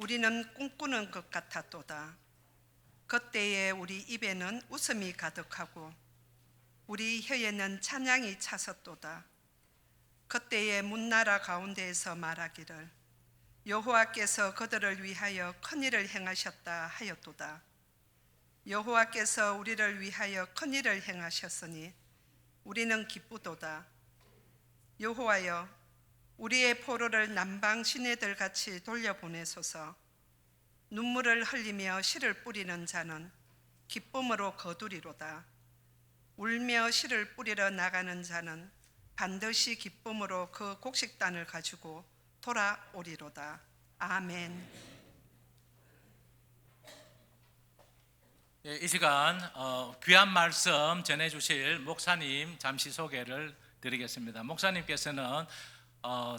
우리는 꿈꾸는 것 같았도다. 그때에 우리 입에는 웃음이 가득하고 우리 혀에는 찬양이 찼었도다. 그때에 문나라 가운데에서 말하기를 여호와께서 그들을 위하여 큰일을 행하셨다 하였도다. 여호와께서 우리를 위하여 큰일을 행하셨으니 우리는 기쁘도다. 여호와여, 우리의 포로를 남방 시내들 같이 돌려보내소서. 눈물을 흘리며 씨를 뿌리는 자는 기쁨으로 거두리로다. 울며 씨를 뿌리러 나가는 자는 반드시 기쁨으로 그 곡식단을 가지고 돌아오리로다. 아멘. 이 시간 귀한 말씀 전해주실 목사님 잠시 소개를 드리겠습니다. 목사님께서는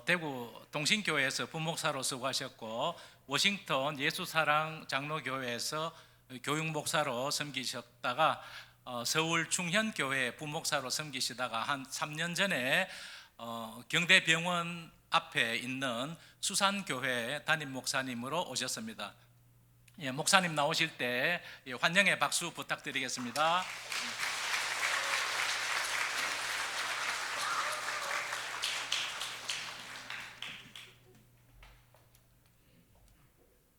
대구 동신교회에서 부목사로 수고하셨고 워싱턴 예수사랑 장로교회에서 교육목사로 섬기셨다가 서울 충현교회 부목사로 섬기시다가 한 3년 전에 경대병원 앞에 있는 수산교회 담임 목사님으로 오셨습니다. 예, 목사님 나오실 때 환영의 박수 부탁드리겠습니다.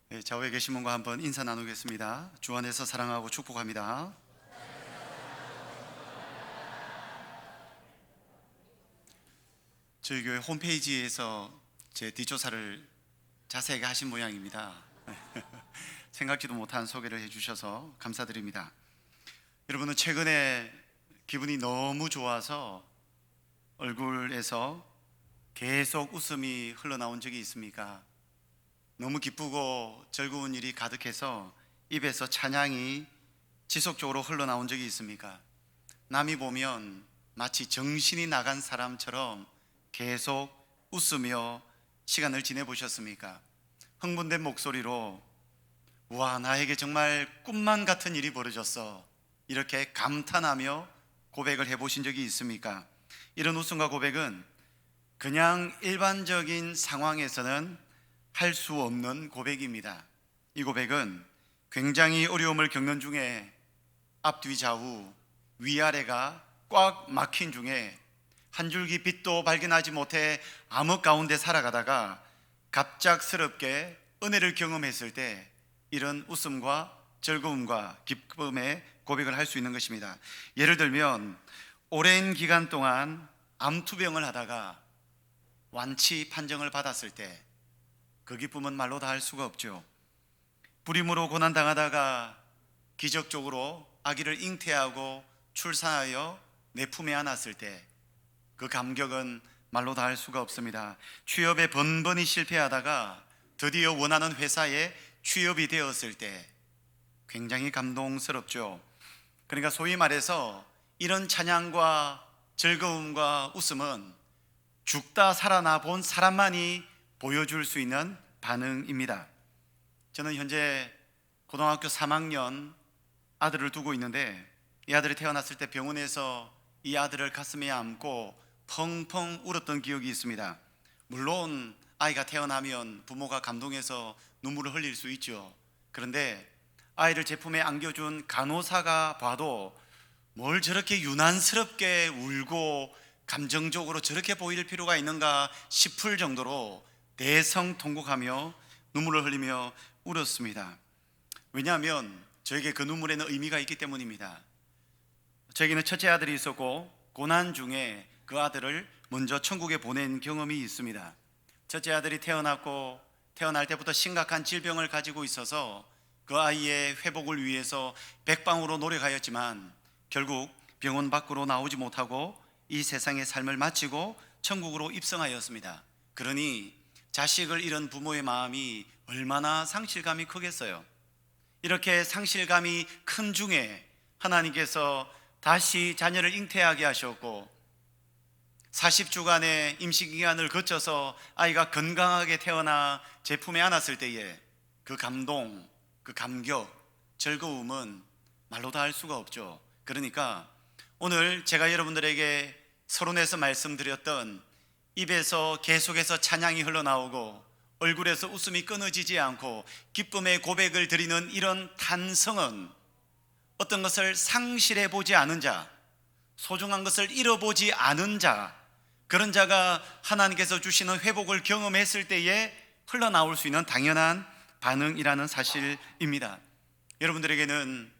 네, 좌우에 계신 분과 한번 인사 나누겠습니다. 주 안에서 사랑하고 축복합니다. 저희 교회 홈페이지에서 제 뒷조사를 자세하게 하신 모양입니다. 생각지도 못한 소개를 해주셔서 감사드립니다. 여러분은 최근에 기분이 너무 좋아서 얼굴에서 계속 웃음이 흘러나온 적이 있습니까? 너무 기쁘고 즐거운 일이 가득해서 입에서 찬양이 지속적으로 흘러나온 적이 있습니까? 남이 보면 마치 정신이 나간 사람처럼 계속 웃으며 시간을 지내보셨습니까? 흥분된 목소리로 와, 나에게 정말 꿈만 같은 일이 벌어졌어, 이렇게 감탄하며 고백을 해보신 적이 있습니까? 이런 웃음과 고백은 그냥 일반적인 상황에서는 할 수 없는 고백입니다. 이 고백은 굉장히 어려움을 겪는 중에 앞뒤 좌우 위아래가 꽉 막힌 중에 한 줄기 빛도 발견하지 못해 암흑 가운데 살아가다가 갑작스럽게 은혜를 경험했을 때 이런 웃음과 즐거움과 기쁨의 고백을 할 수 있는 것입니다. 예를 들면 오랜 기간 동안 암투병을 하다가 완치 판정을 받았을 때 그 기쁨은 말로 다 할 수가 없죠. 불임으로 고난당하다가 기적적으로 아기를 잉태하고 출산하여 내 품에 안았을 때 그 감격은 말로 다 할 수가 없습니다. 취업에 번번이 실패하다가 드디어 원하는 회사에 취업이 되었을 때 굉장히 감동스럽죠. 그러니까 소위 말해서 이런 찬양과 즐거움과 웃음은 죽다 살아나 본 사람만이 보여줄 수 있는 반응입니다. 저는 현재 고등학교 3학년 아들을 두고 있는데 이 아들이 태어났을 때 병원에서 이 아들을 가슴에 안고 펑펑 울었던 기억이 있습니다. 물론 아이가 태어나면 부모가 감동해서 눈물을 흘릴 수 있죠. 그런데 아이를 제 품에 안겨준 간호사가 봐도 뭘 저렇게 유난스럽게 울고 감정적으로 저렇게 보일 필요가 있는가 싶을 정도로 대성통곡하며 눈물을 흘리며 울었습니다. 왜냐하면 저에게 그 눈물에는 의미가 있기 때문입니다. 저에게는 첫째 아들이 있었고 고난 중에 그 아들을 먼저 천국에 보낸 경험이 있습니다. 첫째 아들이 태어났고 태어날 때부터 심각한 질병을 가지고 있어서 그 아이의 회복을 위해서 백방으로 노력하였지만 결국 병원 밖으로 나오지 못하고 이 세상의 삶을 마치고 천국으로 입성하였습니다. 그러니 자식을 잃은 부모의 마음이 얼마나 상실감이 크겠어요. 이렇게 상실감이 큰 중에 하나님께서 다시 자녀를 잉태하게 하셨고 40주간의 임신기간을 거쳐서 아이가 건강하게 태어나 제 품에 안았을 때에 그 감동, 그 감격, 즐거움은 말로 다 할 수가 없죠. 그러니까 오늘 제가 여러분들에게 서론에서 말씀드렸던 입에서 계속해서 찬양이 흘러나오고 얼굴에서 웃음이 끊어지지 않고 기쁨의 고백을 드리는 이런 탄성은 어떤 것을 상실해 보지 않은 자, 소중한 것을 잃어보지 않은 자, 그런 자가 하나님께서 주시는 회복을 경험했을 때에 흘러나올 수 있는 당연한 반응이라는 사실입니다. 여러분들에게는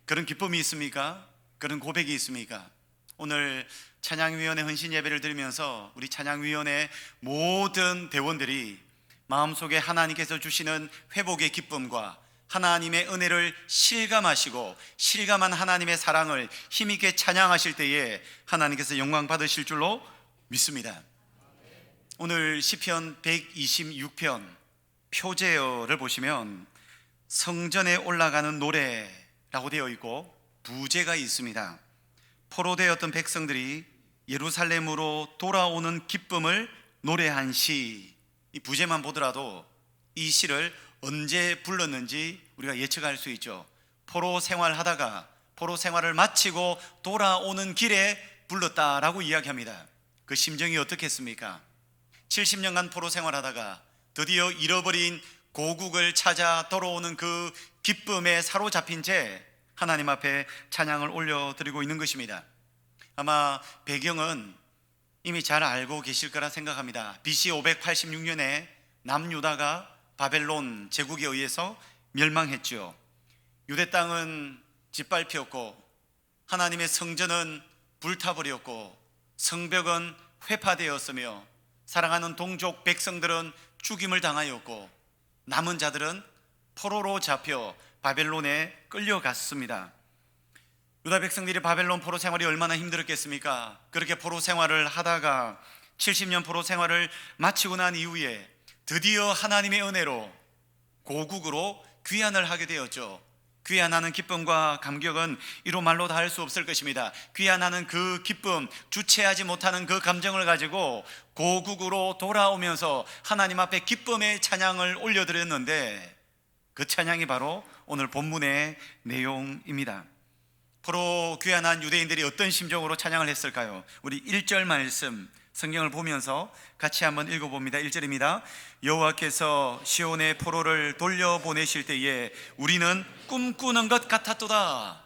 그런 기쁨이 있습니까? 그런 고백이 있습니까? 오늘 찬양위원회 헌신 예배를 드리면서 우리 찬양위원회 모든 대원들이 마음속에 하나님께서 주시는 회복의 기쁨과 하나님의 은혜를 실감하시고 실감한 하나님의 사랑을 힘있게 찬양하실 때에 하나님께서 영광 받으실 줄로 믿습니다. 오늘 시편 126편 표제어를 보시면 성전에 올라가는 노래라고 되어 있고 부제가 있습니다. 포로되었던 백성들이 예루살렘으로 돌아오는 기쁨을 노래한 시, 이 부제만 보더라도 이 시를 언제 불렀는지 우리가 예측할 수 있죠. 포로 생활하다가 포로 생활을 마치고 돌아오는 길에 불렀다라고 이야기합니다. 그 심정이 어떻겠습니까? 70년간 포로 생활하다가 드디어 잃어버린 고국을 찾아 돌아오는 그 기쁨에 사로잡힌 채 하나님 앞에 찬양을 올려드리고 있는 것입니다. 아마 배경은 이미 잘 알고 계실 거라 생각합니다. BC 586년에 남유다가 바벨론 제국에 의해서 멸망했죠. 유대 땅은 짓밟혔고 하나님의 성전은 불타버렸고 성벽은 회파되었으며 사랑하는 동족 백성들은 죽임을 당하였고 남은 자들은 포로로 잡혀 바벨론에 끌려갔습니다. 유다 백성들이 바벨론 포로 생활이 얼마나 힘들었겠습니까? 그렇게 포로 생활을 하다가 70년 포로 생활을 마치고 난 이후에 드디어 하나님의 은혜로 고국으로 귀환을 하게 되었죠. 귀환하는 기쁨과 감격은 이로 말로 다 할 수 없을 것입니다. 귀환하는 그 기쁨, 주체하지 못하는 그 감정을 가지고 고국으로 돌아오면서 하나님 앞에 기쁨의 찬양을 올려드렸는데 그 찬양이 바로 오늘 본문의 내용입니다. 포로 귀환한 유대인들이 어떤 심정으로 찬양을 했을까요? 우리 1절 말씀 성경을 보면서 같이 한번 읽어봅니다. 1절입니다. 여호와께서 시온의 포로를 돌려보내실 때에 우리는 꿈꾸는 것 같았도다.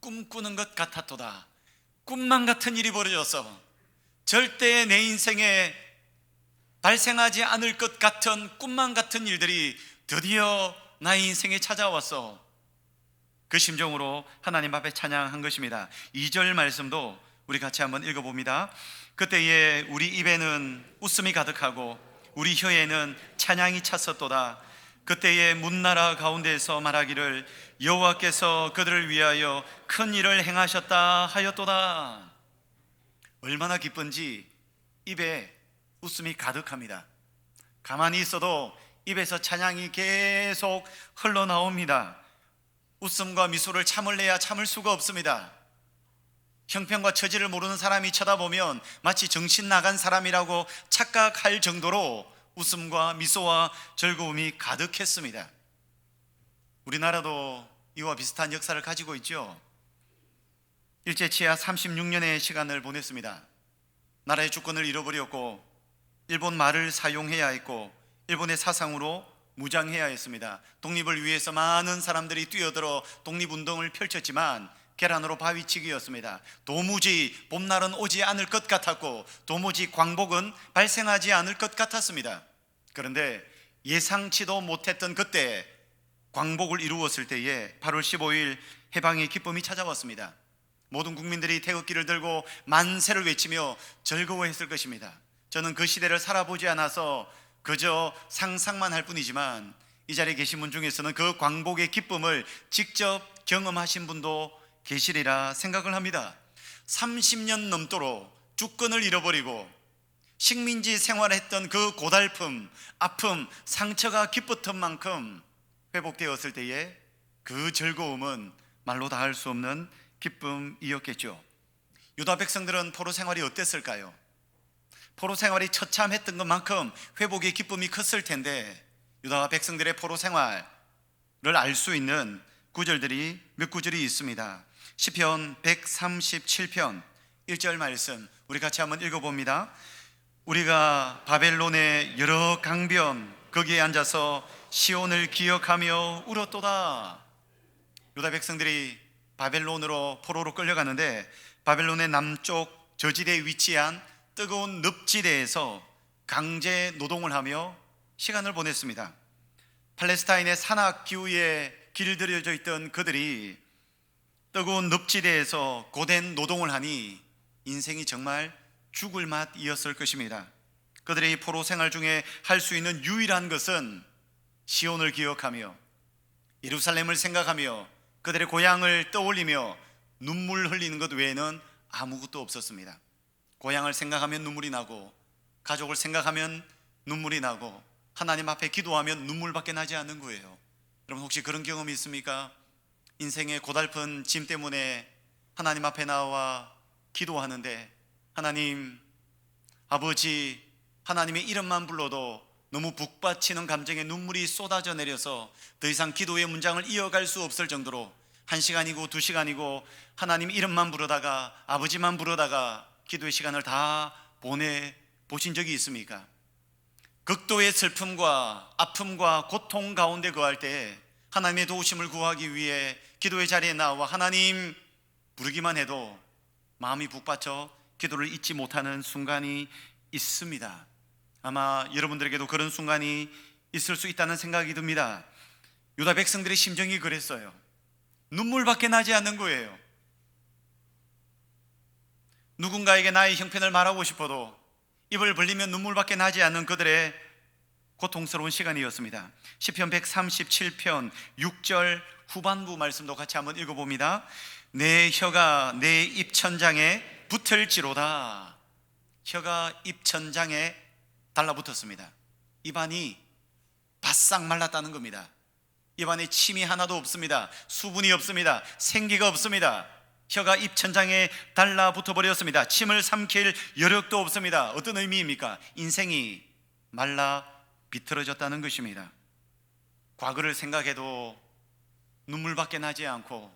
꿈꾸는 것 같았도다. 꿈만 같은 일이 벌어졌어. 절대 내 인생에 발생하지 않을 것 같은 꿈만 같은 일들이 드디어 나의 인생에 찾아왔어. 그 심정으로 하나님 앞에 찬양한 것입니다. 2절 말씀도 우리 같이 한번 읽어봅니다. 그때에 우리 입에는 웃음이 가득하고 우리 혀에는 찬양이 찼었도다. 그때에 문나라 가운데서 말하기를 여호와께서 그들을 위하여 큰 일을 행하셨다 하였도다. 얼마나 기쁜지 입에 웃음이 가득합니다. 가만히 있어도 입에서 찬양이 계속 흘러나옵니다. 웃음과 미소를 참을래야 참을 수가 없습니다. 형편과 처지를 모르는 사람이 쳐다보면 마치 정신 나간 사람이라고 착각할 정도로 웃음과 미소와 즐거움이 가득했습니다. 우리나라도 이와 비슷한 역사를 가지고 있죠. 일제치하 36년의 시간을 보냈습니다. 나라의 주권을 잃어버렸고 일본 말을 사용해야 했고 일본의 사상으로 무장해야 했습니다. 독립을 위해서 많은 사람들이 뛰어들어 독립운동을 펼쳤지만 계란으로 바위치기였습니다. 도무지 봄날은 오지 않을 것 같았고 도무지 광복은 발생하지 않을 것 같았습니다. 그런데 예상치도 못했던 그때 광복을 이루었을 때에 8월 15일 해방의 기쁨이 찾아왔습니다. 모든 국민들이 태극기를 들고 만세를 외치며 즐거워했을 것입니다. 저는 그 시대를 살아보지 않아서 그저 상상만 할 뿐이지만 이 자리에 계신 분 중에서는 그 광복의 기쁨을 직접 경험하신 분도 계시리라 생각을 합니다. 30년 넘도록 주권을 잃어버리고 식민지 생활했던 그 고달픔, 아픔, 상처가 깊었던 만큼 회복되었을 때에 그 즐거움은 말로 다 할 수 없는 기쁨이었겠죠. 유다 백성들은 포로 생활이 어땠을까요? 포로 생활이 처참했던 것만큼 회복의 기쁨이 컸을 텐데 유다 백성들의 포로 생활을 알 수 있는 구절들이 몇 구절이 있습니다. 시편 137편 1절 말씀 우리 같이 한번 읽어봅니다. 우리가 바벨론의 여러 강변 거기에 앉아서 시온을 기억하며 울었도다. 유다 백성들이 바벨론으로 포로로 끌려가는데 바벨론의 남쪽 저지대에 위치한 뜨거운 늪지대에서 강제 노동을 하며 시간을 보냈습니다. 팔레스타인의 산악 기후에 길들여져 있던 그들이 뜨거운 늪지대에서 고된 노동을 하니 인생이 정말 죽을 맛이었을 것입니다. 그들의 이 포로 생활 중에 할 수 있는 유일한 것은 시온을 기억하며 예루살렘을 생각하며 그들의 고향을 떠올리며 눈물 흘리는 것 외에는 아무것도 없었습니다. 고향을 생각하면 눈물이 나고 가족을 생각하면 눈물이 나고 하나님 앞에 기도하면 눈물밖에 나지 않는 거예요. 여러분 혹시 그런 경험이 있습니까? 인생의 고달픈 짐 때문에 하나님 앞에 나와 기도하는데 하나님, 아버지, 하나님의 이름만 불러도 너무 북받치는 감정에 눈물이 쏟아져 내려서 더 이상 기도의 문장을 이어갈 수 없을 정도로 1시간이고 2시간이고 하나님 이름만 부르다가 아버지만 부르다가 기도의 시간을 다 보내보신 적이 있습니까? 극도의 슬픔과 아픔과 고통 가운데 거할 때 하나님의 도우심을 구하기 위해 기도의 자리에 나와 하나님 부르기만 해도 마음이 북받쳐 기도를 잊지 못하는 순간이 있습니다. 아마 여러분들에게도 그런 순간이 있을 수 있다는 생각이 듭니다. 유다 백성들의 심정이 그랬어요. 눈물밖에 나지 않는 거예요. 누군가에게 나의 형편을 말하고 싶어도 입을 벌리면 눈물밖에 나지 않는 그들의 고통스러운 시간이었습니다. 시편 137편 6절 후반부 말씀도 같이 한번 읽어봅니다. 내 혀가 내 입천장에 붙을지로다. 혀가 입천장에 달라붙었습니다. 입안이 바싹 말랐다는 겁니다. 입안에 침이 하나도 없습니다. 수분이 없습니다. 생기가 없습니다. 혀가 입천장에 달라붙어 버렸습니다. 침을 삼킬 여력도 없습니다. 어떤 의미입니까? 인생이 말라 비틀어졌다는 것입니다. 과거를 생각해도 눈물밖에 나지 않고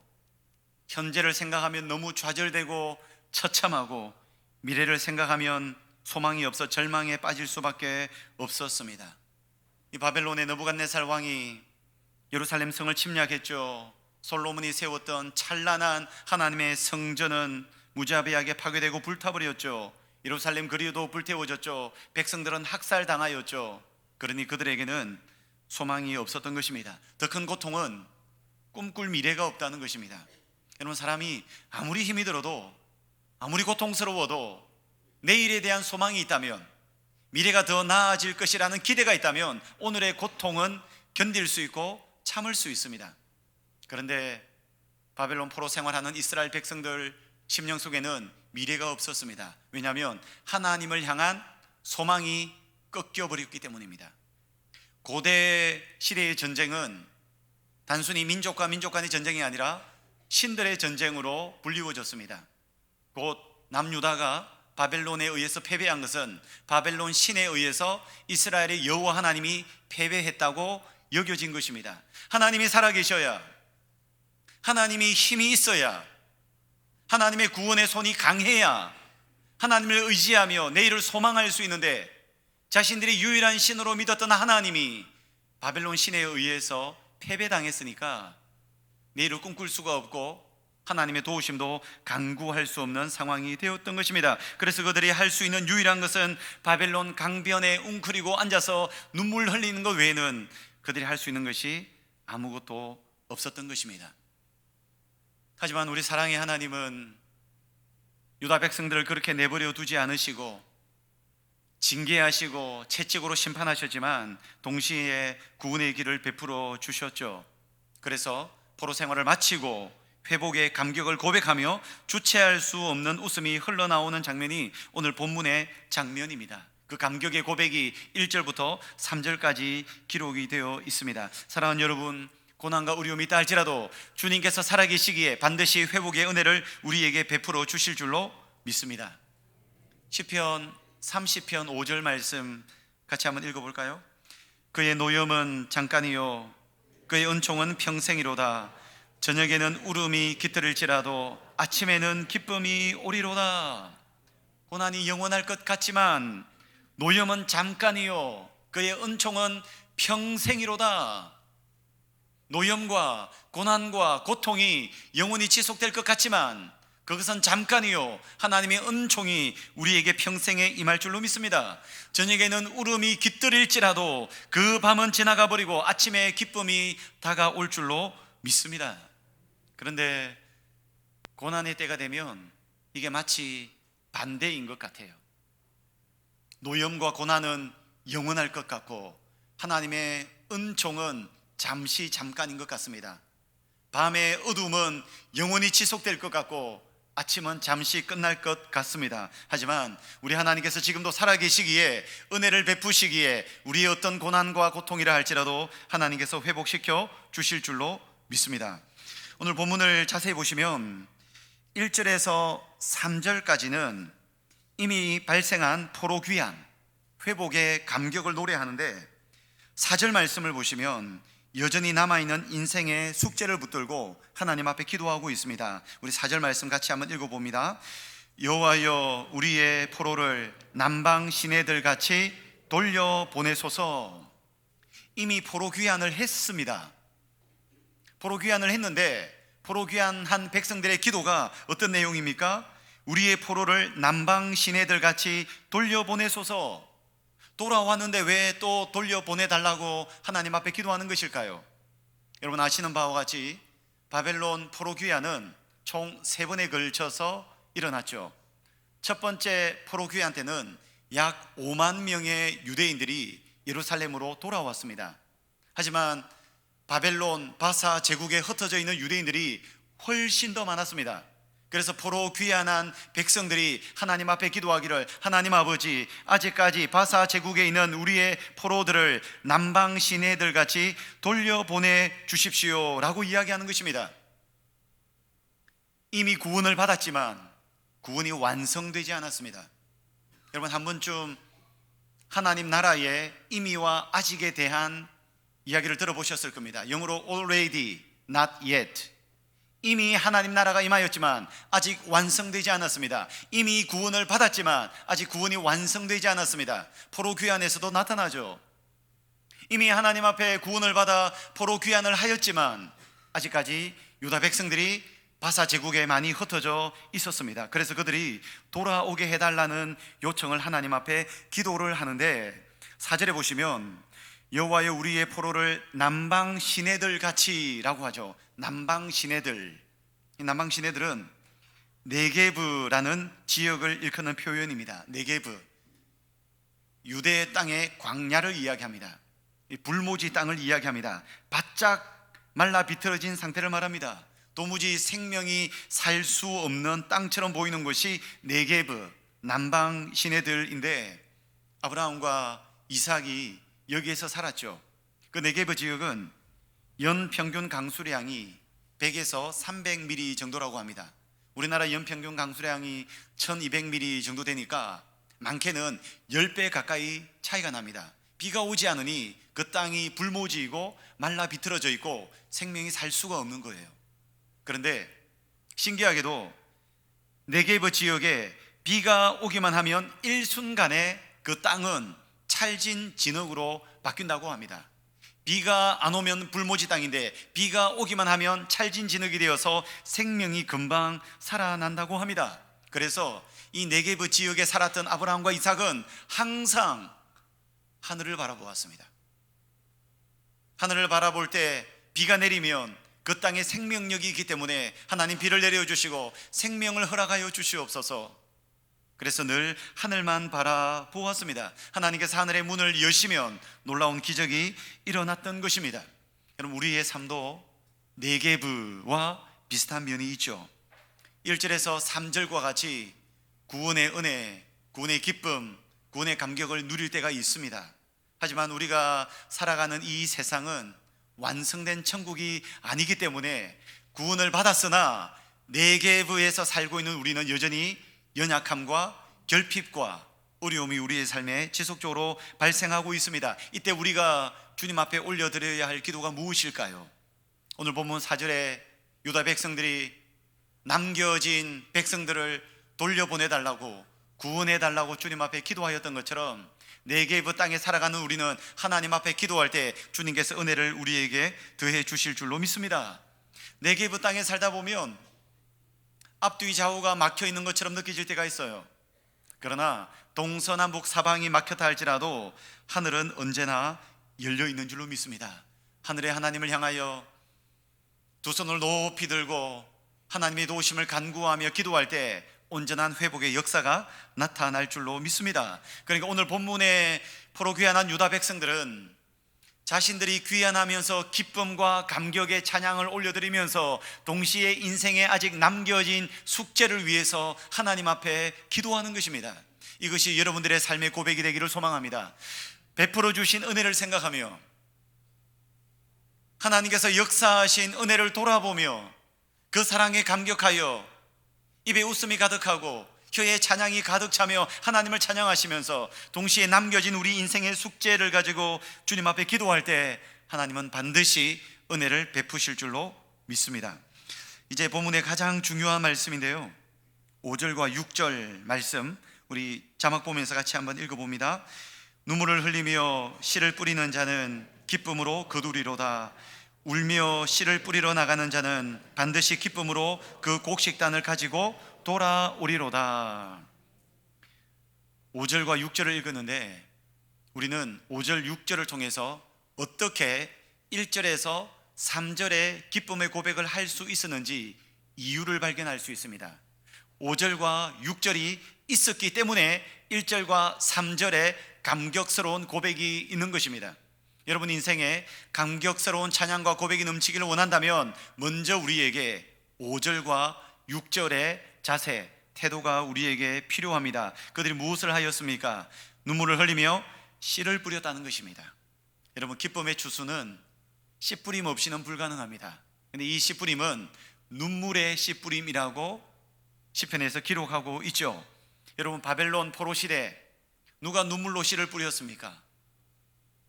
현재를 생각하면 너무 좌절되고 처참하고 미래를 생각하면 소망이 없어 절망에 빠질 수밖에 없었습니다. 이 바벨론의 느부갓네살 왕이 예루살렘 성을 침략했죠. 솔로몬이 세웠던 찬란한 하나님의 성전은 무자비하게 파괴되고 불타버렸죠. 예루살렘 거리도 불태워졌죠. 백성들은 학살당하였죠. 그러니 그들에게는 소망이 없었던 것입니다. 더 큰 고통은 꿈꿀 미래가 없다는 것입니다. 여러분, 사람이 아무리 힘이 들어도 아무리 고통스러워도 내일에 대한 소망이 있다면, 미래가 더 나아질 것이라는 기대가 있다면 오늘의 고통은 견딜 수 있고 참을 수 있습니다. 그런데 바벨론 포로 생활하는 이스라엘 백성들 심령 속에는 미래가 없었습니다. 왜냐하면 하나님을 향한 소망이 꺾여버렸기 때문입니다. 고대 시대의 전쟁은 단순히 민족과 민족 간의 전쟁이 아니라 신들의 전쟁으로 불리워졌습니다. 곧 남유다가 바벨론에 의해서 패배한 것은 바벨론 신에 의해서 이스라엘의 여호와 하나님이 패배했다고 여겨진 것입니다. 하나님이 살아계셔야, 하나님이 힘이 있어야, 하나님의 구원의 손이 강해야 하나님을 의지하며 내일을 소망할 수 있는데, 자신들이 유일한 신으로 믿었던 하나님이 바벨론 신에 의해서 패배당했으니까 내일을 꿈꿀 수가 없고 하나님의 도우심도 간구할 수 없는 상황이 되었던 것입니다. 그래서 그들이 할 수 있는 유일한 것은 바벨론 강변에 웅크리고 앉아서 눈물 흘리는 것 외에는 그들이 할 수 있는 것이 아무것도 없었던 것입니다. 하지만 우리 사랑의 하나님은 유다 백성들을 그렇게 내버려 두지 않으시고 징계하시고 채찍으로 심판하셨지만 동시에 구원의 길을 베풀어 주셨죠. 그래서 포로 생활을 마치고 회복의 감격을 고백하며 주체할 수 없는 웃음이 흘러나오는 장면이 오늘 본문의 장면입니다. 그 감격의 고백이 1절부터 3절까지 기록이 되어 있습니다. 사랑하는 여러분, 고난과 어려움이 있다 할지라도 주님께서 살아계시기에 반드시 회복의 은혜를 우리에게 베풀어 주실 줄로 믿습니다. 시편 30편 5절 말씀 같이 한번 읽어볼까요? 그의 노염은 잠깐이요 그의 은총은 평생이로다. 저녁에는 울음이 깃들일지라도 아침에는 기쁨이 오리로다. 고난이 영원할 것 같지만 노염은 잠깐이요 그의 은총은 평생이로다. 노염과 고난과 고통이 영원히 지속될 것 같지만 그것은 잠깐이요 하나님의 은총이 우리에게 평생에 임할 줄로 믿습니다. 저녁에는 울음이 깃들일지라도 그 밤은 지나가 버리고 아침에 기쁨이 다가올 줄로 믿습니다. 그런데 고난의 때가 되면 이게 마치 반대인 것 같아요. 노염과 고난은 영원할 것 같고 하나님의 은총은 잠깐인 것 같습니다. 밤의 어둠은 영원히 지속될 것 같고 아침은 잠시 끝날 것 같습니다. 하지만 우리 하나님께서 지금도 살아계시기에 은혜를 베푸시기에 우리의 어떤 고난과 고통이라 할지라도 하나님께서 회복시켜 주실 줄로 믿습니다. 오늘 본문을 자세히 보시면 1절에서 3절까지는 이미 발생한 포로 귀환, 회복의 감격을 노래하는데 4절 말씀을 보시면 여전히 남아있는 인생의 숙제를 붙들고 하나님 앞에 기도하고 있습니다. 우리 4절 말씀 같이 한번 읽어봅니다. 여호와여 우리의 포로를 남방 시내들 같이 돌려보내소서. 이미 포로 귀환을 했습니다. 포로 귀환을 했는데 포로 귀환한 백성들의 기도가 어떤 내용입니까? 우리의 포로를 남방 시내들 같이 돌려보내소서. 돌아왔는데 왜 또 돌려보내달라고 하나님 앞에 기도하는 것일까요? 여러분 아시는 바와 같이 바벨론 포로 귀환은 총 3번에 걸쳐서 일어났죠. 첫 번째 포로 귀환 때는 약 5만 명의 유대인들이 예루살렘으로 돌아왔습니다. 하지만 바벨론 바사 제국에 흩어져 있는 유대인들이 훨씬 더 많았습니다. 그래서 포로 귀환한 백성들이 하나님 앞에 기도하기를 하나님 아버지 아직까지 바사 제국에 있는 우리의 포로들을 남방 시내들 같이 돌려보내 주십시오 라고 이야기하는 것입니다. 이미 구원을 받았지만 구원이 완성되지 않았습니다. 여러분 한 번쯤 하나님 나라의 임의와 아직에 대한 이야기를 들어보셨을 겁니다. 영어로 already, not yet. 이미 하나님 나라가 임하였지만 아직 완성되지 않았습니다. 이미 구원을 받았지만 아직 구원이 완성되지 않았습니다. 포로 귀환에서도 나타나죠. 이미 하나님 앞에 구원을 받아 포로 귀환을 하였지만 아직까지 유다 백성들이 바사 제국에 많이 흩어져 있었습니다. 그래서 그들이 돌아오게 해달라는 요청을 하나님 앞에 기도를 하는데 4절에 보시면 여호와여 우리의 포로를 남방 시내들 같이 라고 하죠. 남방 시내들. 이 남방 시내들은 네게브라는 지역을 일컫는 표현입니다. 네게브, 유대 땅의 광야를 이야기합니다. 불모지 땅을 이야기합니다. 바짝 말라 비틀어진 상태를 말합니다. 도무지 생명이 살 수 없는 땅처럼 보이는 곳이 네게브, 남방 시내들인데 아브라함과 이삭이 여기에서 살았죠. 그 네게브 지역은 연평균 강수량이 100에서 300mm 정도라고 합니다. 우리나라 연평균 강수량이 1200mm 정도 되니까 많게는 10배 가까이 차이가 납니다. 비가 오지 않으니 그 땅이 불모지이고 말라 비틀어져 있고 생명이 살 수가 없는 거예요. 그런데 신기하게도 네게브 지역에 비가 오기만 하면 일순간에 그 땅은 찰진 진흙으로 바뀐다고 합니다. 비가 안 오면 불모지 땅인데 비가 오기만 하면 찰진 진흙이 되어서 생명이 금방 살아난다고 합니다. 그래서 이 네게브 지역에 살았던 아브라함과 이삭은 항상 하늘을 바라보았습니다. 하늘을 바라볼 때 비가 내리면 그 땅에 생명력이 있기 때문에 하나님 비를 내려주시고 생명을 허락하여 주시옵소서. 그래서 늘 하늘만 바라보았습니다. 하나님께서 하늘의 문을 여시면 놀라운 기적이 일어났던 것입니다. 여러분 우리의 삶도 네게브와 비슷한 면이 있죠. 1절에서 3절과 같이 구원의 은혜, 구원의 기쁨, 구원의 감격을 누릴 때가 있습니다. 하지만 우리가 살아가는 이 세상은 완성된 천국이 아니기 때문에 구원을 받았으나 네게브에서 살고 있는 우리는 여전히 연약함과 결핍과 어려움이 우리의 삶에 지속적으로 발생하고 있습니다. 이때 우리가 주님 앞에 올려드려야 할 기도가 무엇일까요? 오늘 본문 4절에 유다 백성들이 남겨진 백성들을 돌려보내달라고 구원해달라고 주님 앞에 기도하였던 것처럼 네게이브 땅에 살아가는 우리는 하나님 앞에 기도할 때 주님께서 은혜를 우리에게 더해 주실 줄로 믿습니다. 네게이브 땅에 살다 보면 앞뒤 좌우가 막혀 있는 것처럼 느껴질 때가 있어요. 그러나 동서남북 사방이 막혔다 할지라도 하늘은 언제나 열려 있는 줄로 믿습니다. 하늘의 하나님을 향하여 두 손을 높이 들고 하나님의 도우심을 간구하며 기도할 때 온전한 회복의 역사가 나타날 줄로 믿습니다. 그러니까 오늘 본문에 포로 귀환한 유다 백성들은 자신들이 귀환하면서 기쁨과 감격의 찬양을 올려드리면서 동시에 인생에 아직 남겨진 숙제를 위해서 하나님 앞에 기도하는 것입니다. 이것이 여러분들의 삶의 고백이 되기를 소망합니다. 베풀어 주신 은혜를 생각하며 하나님께서 역사하신 은혜를 돌아보며 그 사랑에 감격하여 입에 웃음이 가득하고 혀에 찬양이 가득 차며 하나님을 찬양하시면서 동시에 남겨진 우리 인생의 숙제를 가지고 주님 앞에 기도할 때 하나님은 반드시 은혜를 베푸실 줄로 믿습니다. 이제 본문의 가장 중요한 말씀인데요, 5절과 6절 말씀 우리 자막 보면서 같이 한번 읽어봅니다. 눈물을 흘리며 씨를 뿌리는 자는 기쁨으로 거두리로다. 울며 씨를 뿌리러 나가는 자는 반드시 기쁨으로 그 곡식단을 가지고 돌아오리로다. 5절과 6절을 읽었는데 우리는 5절, 6절을 통해서 어떻게 1절에서 3절의 기쁨의 고백을 할 수 있었는지 이유를 발견할 수 있습니다. 5절과 6절이 있었기 때문에 1절과 3절에 감격스러운 고백이 있는 것입니다. 여러분 인생에 감격스러운 찬양과 고백이 넘치기를 원한다면 먼저 우리에게 5절과 6절의 자세, 태도가 우리에게 필요합니다. 그들이 무엇을 하였습니까? 눈물을 흘리며 씨를 뿌렸다는 것입니다. 여러분 기쁨의 추수는 씨 뿌림 없이는 불가능합니다. 근데 이 씨 뿌림은 눈물의 씨 뿌림이라고 시편에서 기록하고 있죠. 여러분 바벨론 포로 시대 누가 눈물로 씨를 뿌렸습니까?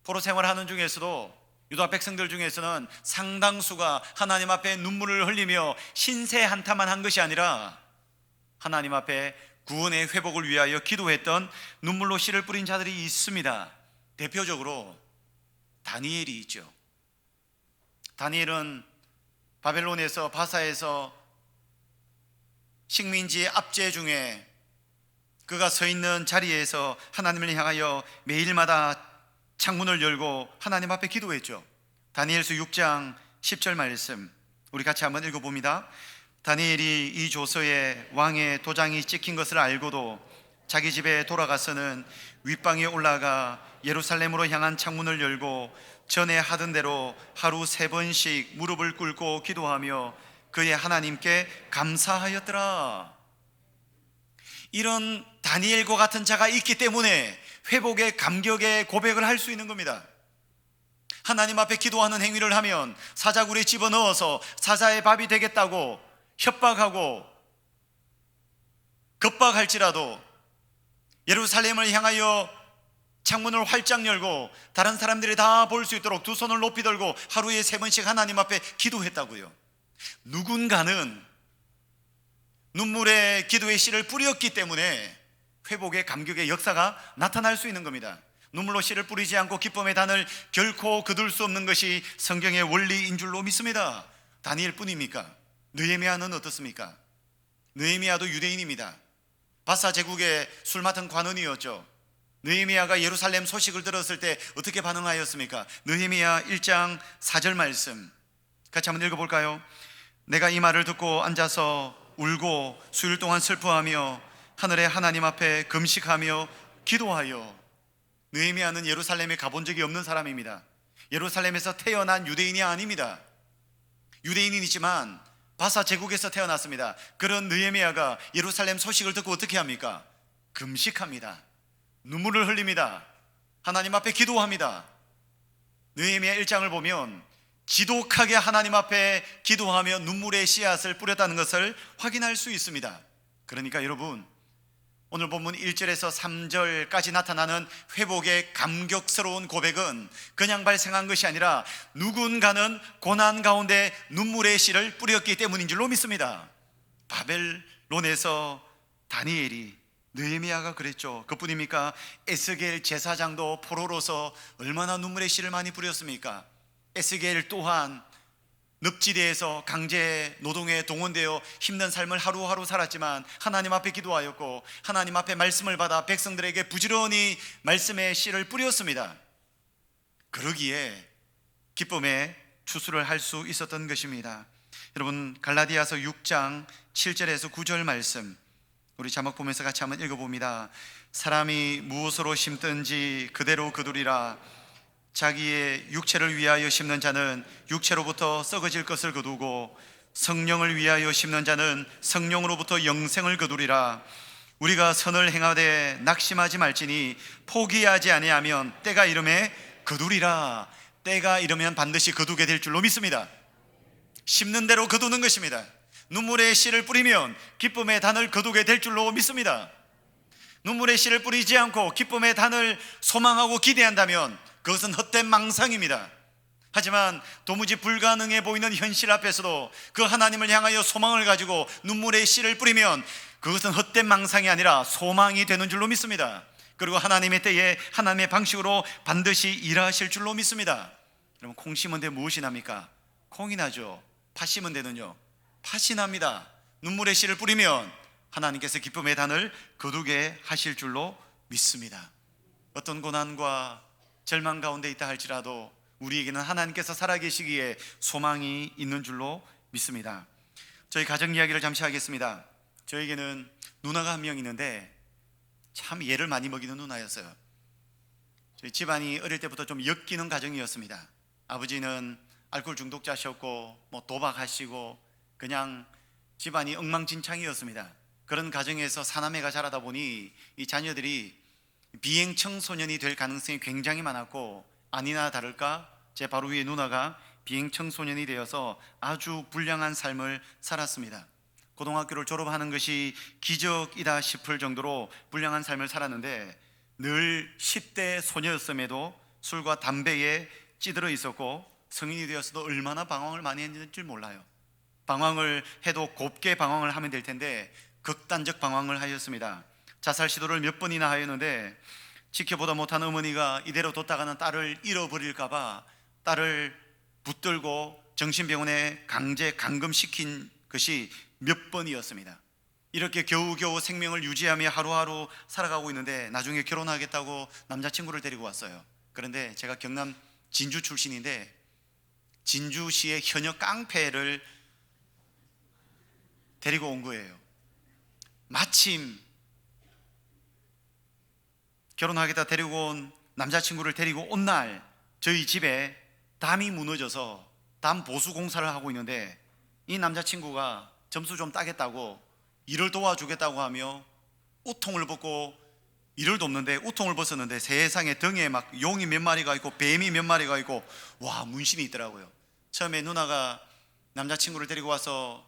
포로 생활하는 중에서도 유다 백성들 중에서는 상당수가 하나님 앞에 눈물을 흘리며 신세 한탄만 한 것이 아니라 하나님 앞에 구원의 회복을 위하여 기도했던 눈물로 씨를 뿌린 자들이 있습니다. 대표적으로 다니엘이 있죠. 다니엘은 바벨론에서 바사에서 식민지의 압제 중에 그가 서 있는 자리에서 하나님을 향하여 매일마다 창문을 열고 하나님 앞에 기도했죠. 다니엘서 6장 10절 말씀 우리 같이 한번 읽어봅니다. 다니엘이 이 조서에 왕의 도장이 찍힌 것을 알고도 자기 집에 돌아가서는 윗방에 올라가 예루살렘으로 향한 창문을 열고 전에 하던 대로 하루 3번씩 무릎을 꿇고 기도하며 그의 하나님께 감사하였더라. 이런 다니엘과 같은 자가 있기 때문에 회복의 감격의 고백을 할 수 있는 겁니다. 하나님 앞에 기도하는 행위를 하면 사자굴에 집어넣어서 사자의 밥이 되겠다고 협박하고 겁박할지라도 예루살렘을 향하여 창문을 활짝 열고 다른 사람들이 다 볼 수 있도록 두 손을 높이 들고 하루에 3번씩 하나님 앞에 기도했다고요. 누군가는 눈물의 기도의 씨를 뿌렸기 때문에 회복의 감격의 역사가 나타날 수 있는 겁니다. 눈물로 씨를 뿌리지 않고 기쁨의 단을 결코 거둘 수 없는 것이 성경의 원리인 줄로 믿습니다. 다니엘 뿐입니까? 느헤미야는 어떻습니까? 느헤미야도 유대인입니다. 바사 제국의 술 맡은 관원이었죠. 느헤미야가 예루살렘 소식을 들었을 때 어떻게 반응하였습니까? 느헤미야 1장 4절 말씀 같이 한번 읽어볼까요? 내가 이 말을 듣고 앉아서 울고 수일 동안 슬퍼하며 하늘의 하나님 앞에 금식하며 기도하여. 느헤미야는 예루살렘에 가본 적이 없는 사람입니다. 예루살렘에서 태어난 유대인이 아닙니다. 유대인이지만 바사 제국에서 태어났습니다. 그런 느헤미야가 예루살렘 소식을 듣고 어떻게 합니까? 금식합니다. 눈물을 흘립니다. 하나님 앞에 기도합니다. 느헤미야 1장을 보면 지독하게 하나님 앞에 기도하며 눈물의 씨앗을 뿌렸다는 것을 확인할 수 있습니다. 그러니까 여러분 오늘 본문 1절에서 3절까지 나타나는 회복의 감격스러운 고백은 그냥 발생한 것이 아니라 누군가는 고난 가운데 눈물의 씨를 뿌렸기 때문인 줄로 믿습니다. 바벨론에서 다니엘이 느헤미야가 그랬죠. 그뿐입니까? 에스겔 제사장도 포로로서 얼마나 눈물의 씨를 많이 뿌렸습니까? 에스겔 또한 늪지대에서 강제 노동에 동원되어 힘든 삶을 하루하루 살았지만 하나님 앞에 기도하였고 하나님 앞에 말씀을 받아 백성들에게 부지런히 말씀의 씨를 뿌렸습니다. 그러기에 기쁨의 추수를 할 수 있었던 것입니다. 여러분, 갈라디아서 6장 7절에서 9절 말씀 우리 자막 보면서 같이 한번 읽어봅니다. 사람이 무엇으로 심든지 그대로 거두리라. 자기의 육체를 위하여 심는 자는 육체로부터 썩어질 것을 거두고 성령을 위하여 심는 자는 성령으로부터 영생을 거두리라. 우리가 선을 행하되 낙심하지 말지니 포기하지 아니하면 때가 이름에 거두리라. 때가 이르면 반드시 거두게 될 줄로 믿습니다. 심는 대로 거두는 것입니다. 눈물의 씨를 뿌리면 기쁨의 단을 거두게 될 줄로 믿습니다. 눈물의 씨를 뿌리지 않고 기쁨의 단을 소망하고 기대한다면 그것은 헛된 망상입니다. 하지만 도무지 불가능해 보이는 현실 앞에서도 그 하나님을 향하여 소망을 가지고 눈물의 씨를 뿌리면 그것은 헛된 망상이 아니라 소망이 되는 줄로 믿습니다. 그리고 하나님의 때에 하나님의 방식으로 반드시 일하실 줄로 믿습니다. 여러분, 콩 심은 데 무엇이 납니까? 콩이 나죠. 팥 심은 데는요, 팥이 납니다. 눈물의 씨를 뿌리면 하나님께서 기쁨의 단을 거두게 하실 줄로 믿습니다. 어떤 고난과 절망 가운데 있다 할지라도 우리에게는 하나님께서 살아계시기에 소망이 있는 줄로 믿습니다. 저희 가정 이야기를 잠시 하겠습니다. 저에게는 누나가 한 명 있는데 참 예를 많이 먹이는 누나였어요. 저희 집안이 어릴 때부터 좀 엮이는 가정이었습니다. 아버지는 알코올 중독자셨고 도박하시고 그냥 집안이 엉망진창이었습니다. 그런 가정에서 사남매가 자라다 보니 이 자녀들이 비행 청소년이 될 가능성이 굉장히 많았고, 아니나 다를까 제 바로 위에 누나가 비행 청소년이 되어서 아주 불량한 삶을 살았습니다. 고등학교를 졸업하는 것이 기적이다 싶을 정도로 불량한 삶을 살았는데 늘 10대 소녀였음에도 술과 담배에 찌들어 있었고 성인이 되어서도 얼마나 방황을 많이 했는지 몰라요. 방황을 해도 곱게 방황을 하면 될 텐데 극단적 방황을 하였습니다. 자살 시도를 몇 번이나 하였는데 지켜보다 못한 어머니가 이대로 뒀다가는 딸을 잃어버릴까 봐 딸을 붙들고 정신병원에 강제 감금시킨 것이 몇 번이었습니다. 이렇게 겨우겨우 생명을 유지하며 하루하루 살아가고 있는데 나중에 결혼하겠다고 남자친구를 데리고 왔어요. 그런데 제가 경남 진주 출신인데 진주시의 현역 깡패를 데리고 온 거예요. 마침 결혼하겠다 데리고 온 남자친구를 데리고 온 날 저희 집에 담이 무너져서 담 보수 공사를 하고 있는데 이 남자친구가 점수 좀 따겠다고 일을 도와주겠다고 하며 우통을 벗고 일을 돕는데 우통을 벗었는데 세상에 등에 막 용이 몇 마리가 있고 뱀이 몇 마리가 있고 와, 문신이 있더라고요. 처음에 누나가 남자친구를 데리고 와서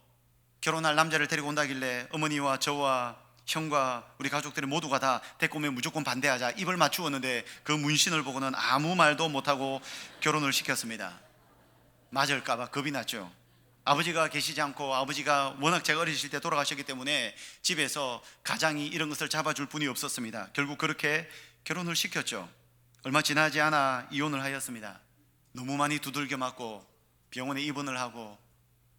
결혼할 남자를 데리고 온다길래 어머니와 저와 형과 우리 가족들이 모두가 다 데리고 오면 무조건 반대하자 입을 맞추었는데 그 문신을 보고는 아무 말도 못하고 결혼을 시켰습니다. 맞을까봐 겁이 났죠. 아버지가 계시지 않고 아버지가 워낙 제가 어리실 때 돌아가셨기 때문에 집에서 가장이 이런 것을 잡아줄 분이 없었습니다. 결국 그렇게 결혼을 시켰죠. 얼마 지나지 않아 이혼을 하였습니다. 너무 많이 두들겨 맞고 병원에 입원을 하고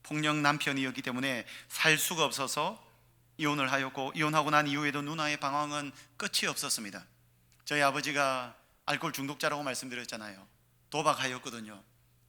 폭력 남편이었기 때문에 살 수가 없어서 이혼을 하였고, 이혼하고 난 이후에도 누나의 방황은 끝이 없었습니다. 저희 아버지가 알코올 중독자라고 말씀드렸잖아요. 도박하였거든요.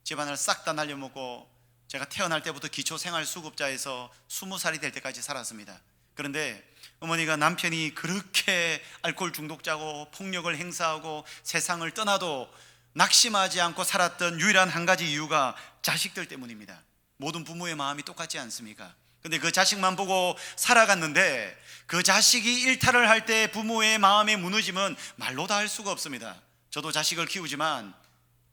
집안을 싹 다 날려먹고 제가 태어날 때부터 기초생활수급자에서 20살이 될 때까지 살았습니다. 그런데 어머니가 남편이 그렇게 알코올 중독자고 폭력을 행사하고 세상을 떠나도 낙심하지 않고 살았던 유일한 한 가지 이유가 자식들 때문입니다. 모든 부모의 마음이 똑같지 않습니까? 근데 그 자식만 보고 살아갔는데 그 자식이 일탈을 할 때 부모의 마음의 무너짐은 말로 다 할 수가 없습니다. 저도 자식을 키우지만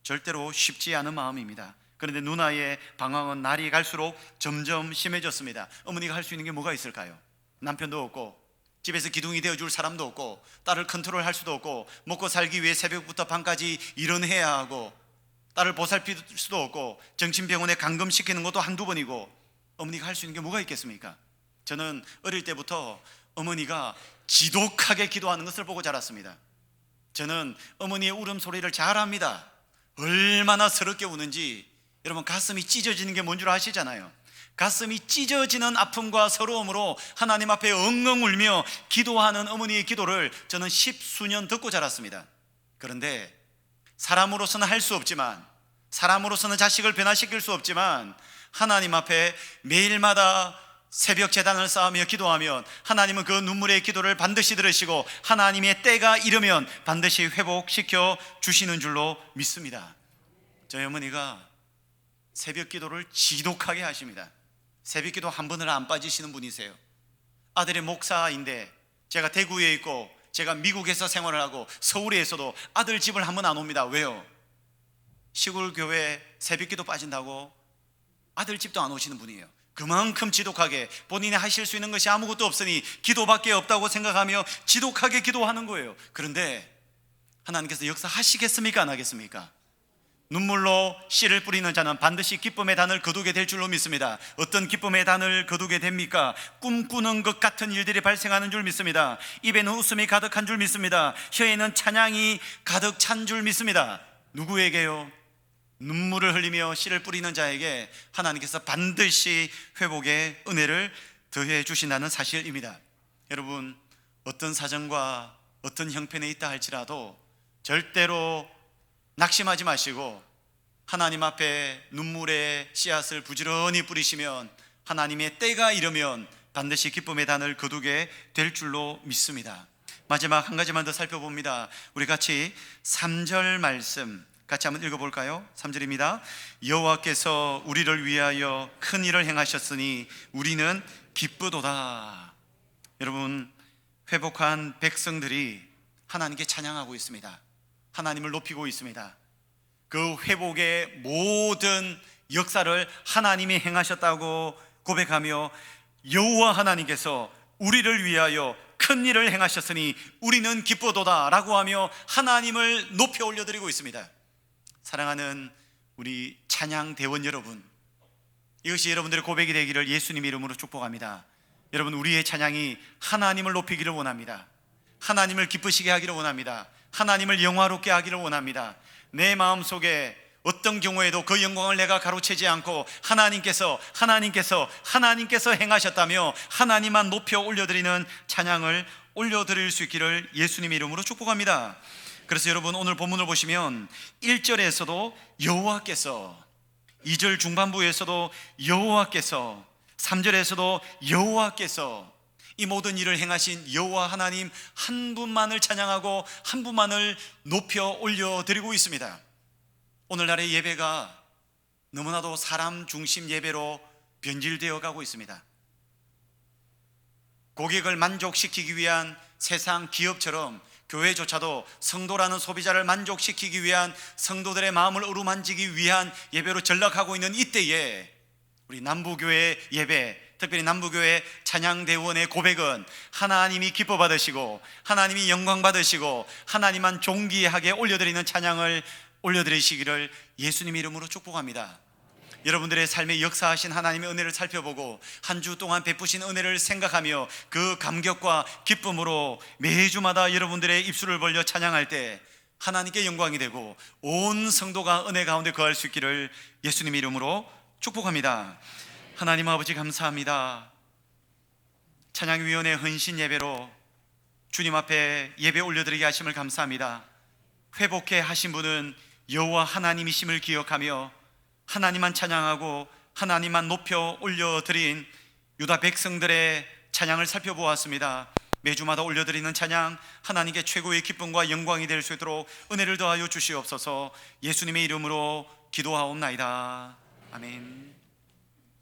절대로 쉽지 않은 마음입니다. 그런데 누나의 방황은 날이 갈수록 점점 심해졌습니다. 어머니가 할 수 있는 게 뭐가 있을까요? 남편도 없고 집에서 기둥이 되어줄 사람도 없고 딸을 컨트롤할 수도 없고 먹고 살기 위해 새벽부터 밤까지 일은 해야 하고 딸을 보살필 수도 없고 정신병원에 감금시키는 것도 한두 번이고 어머니가 할 수 있는 게 뭐가 있겠습니까? 저는 어릴 때부터 어머니가 지독하게 기도하는 것을 보고 자랐습니다. 저는 어머니의 울음소리를 잘 압니다. 얼마나 서럽게 우는지. 여러분, 가슴이 찢어지는 게 뭔 줄 아시잖아요. 가슴이 찢어지는 아픔과 서러움으로 하나님 앞에 엉엉 울며 기도하는 어머니의 기도를 저는 10수년 듣고 자랐습니다. 그런데 사람으로서는 할 수 없지만, 사람으로서는 자식을 변화시킬 수 없지만, 하나님 앞에 매일마다 새벽 제단을 쌓으며 기도하면 하나님은 그 눈물의 기도를 반드시 들으시고 하나님의 때가 이르면 반드시 회복시켜 주시는 줄로 믿습니다. 저희 어머니가 새벽 기도를 지독하게 하십니다. 새벽 기도 한 번을 안 빠지시는 분이세요. 아들이 목사인데 제가 대구에 있고 제가 미국에서 생활을 하고 서울에 있어도 아들 집을 한 번 안 옵니다. 왜요? 시골 교회 새벽 기도 빠진다고 아들 집도 안 오시는 분이에요. 그만큼 지독하게 본인이 하실 수 있는 것이 아무것도 없으니 기도밖에 없다고 생각하며 지독하게 기도하는 거예요. 그런데 하나님께서 역사하시겠습니까? 안 하겠습니까? 눈물로 씨를 뿌리는 자는 반드시 기쁨의 단을 거두게 될 줄로 믿습니다. 어떤 기쁨의 단을 거두게 됩니까? 꿈꾸는 것 같은 일들이 발생하는 줄 믿습니다. 입에는 웃음이 가득한 줄 믿습니다. 혀에는 찬양이 가득 찬 줄 믿습니다. 누구에게요? 눈물을 흘리며 씨를 뿌리는 자에게 하나님께서 반드시 회복의 은혜를 더해 주신다는 사실입니다. 여러분, 어떤 사정과 어떤 형편에 있다 할지라도 절대로 낙심하지 마시고 하나님 앞에 눈물의 씨앗을 부지런히 뿌리시면 하나님의 때가 이르면 반드시 기쁨의 단을 거두게 될 줄로 믿습니다. 마지막 한 가지만 더 살펴봅니다. 우리 같이 3절 말씀 같이 한번 읽어볼까요? 3절입니다. 여호와께서 우리를 위하여 큰 일을 행하셨으니 우리는 기쁘도다. 여러분, 회복한 백성들이 하나님께 찬양하고 있습니다. 하나님을 높이고 있습니다. 그 회복의 모든 역사를 하나님이 행하셨다고 고백하며 여호와 하나님께서 우리를 위하여 큰 일을 행하셨으니 우리는 기쁘도다 라고 하며 하나님을 높여 올려드리고 있습니다. 사랑하는 우리 찬양 대원 여러분, 이것이 여러분들의 고백이 되기를 예수님 이름으로 축복합니다. 여러분, 우리의 찬양이 하나님을 높이기를 원합니다. 하나님을 기쁘시게 하기를 원합니다. 하나님을 영화롭게 하기를 원합니다. 내 마음속에 어떤 경우에도 그 영광을 내가 가로채지 않고 하나님께서 행하셨다며 하나님만 높여 올려드리는 찬양을 올려드릴 수 있기를 예수님 이름으로 축복합니다. 그래서 여러분, 오늘 본문을 보시면 1절에서도 여호와께서, 2절 중반부에서도 여호와께서, 3절에서도 여호와께서, 이 모든 일을 행하신 여호와 하나님 한 분만을 찬양하고 한 분만을 높여 올려드리고 있습니다. 오늘날의 예배가 너무나도 사람 중심 예배로 변질되어 가고 있습니다. 고객을 만족시키기 위한 세상 기업처럼 교회조차도 성도라는 소비자를 만족시키기 위한, 성도들의 마음을 어루만지기 위한 예배로 전락하고 있는 이때에 우리 남부교회 예배, 특별히 남부교회 찬양대원의 고백은 하나님이 기뻐 받으시고 하나님이 영광 받으시고 하나님만 존귀하게 올려드리는 찬양을 올려드리시기를 예수님 이름으로 축복합니다. 여러분들의 삶에 역사하신 하나님의 은혜를 살펴보고 한 주 동안 베푸신 은혜를 생각하며 그 감격과 기쁨으로 매주마다 여러분들의 입술을 벌려 찬양할 때 하나님께 영광이 되고 온 성도가 은혜 가운데 거할 수 있기를 예수님 이름으로 축복합니다. 하나님 아버지, 감사합니다. 찬양위원회 헌신 예배로 주님 앞에 예배 올려드리게 하심을 감사합니다. 회복해 하신 분은 여호와 하나님이심을 기억하며 하나님만 찬양하고 하나님만 높여 올려드린 유다 백성들의 찬양을 살펴보았습니다. 매주마다 올려드리는 찬양 하나님께 최고의 기쁨과 영광이 될 수 있도록 은혜를 더하여 주시옵소서. 예수님의 이름으로 기도하옵나이다. 아멘.